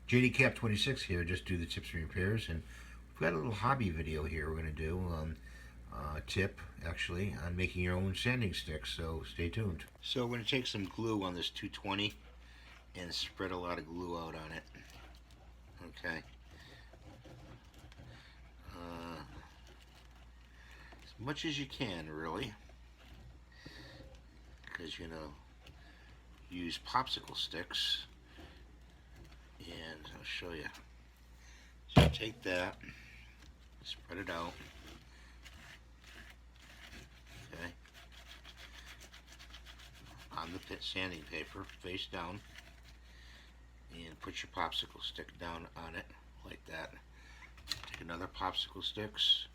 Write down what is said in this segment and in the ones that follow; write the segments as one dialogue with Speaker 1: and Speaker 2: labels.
Speaker 1: JDCap26 here, just do the tips and repairs, and we've got a little hobby video here we're going to do, tip actually, on making your own sanding sticks, so stay tuned. So we're going to take some glue on this 220 and spread a lot of glue out on it. Okay. As much as you can, really, because use popsicle sticks, and I'll show you. So you take that, spread it out, okay, on the sanding paper, face down, and put your popsicle stick down on it like that. Take another popsicle sticks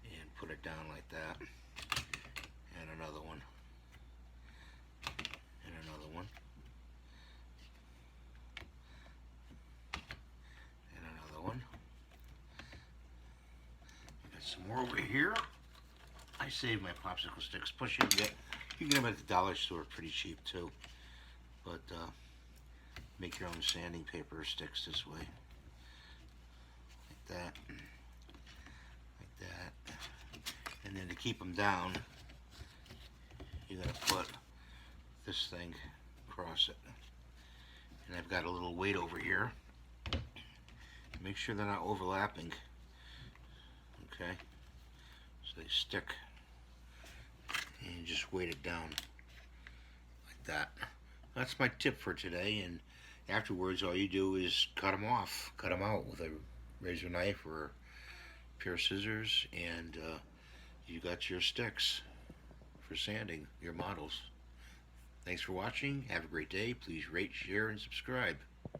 Speaker 1: and put it down like that, and another one, and another one, and another one. Got some more over here. I save my popsicle sticks. Plus you can get them at the dollar store pretty cheap too. But make your own sanding paper sticks this way, like that, like that. And then to keep them down, you're gonna put this thing across it. And I've got a little weight over here. Make sure they're not overlapping. Okay, so they stick. And you just weight it down like that. That's my tip for today, and afterwards all you do is cut them off. Cut them out with a razor knife or a pair of scissors, and you got your sticks for sanding your models. Thanks for watching. Have a great day. Please rate, share, and subscribe.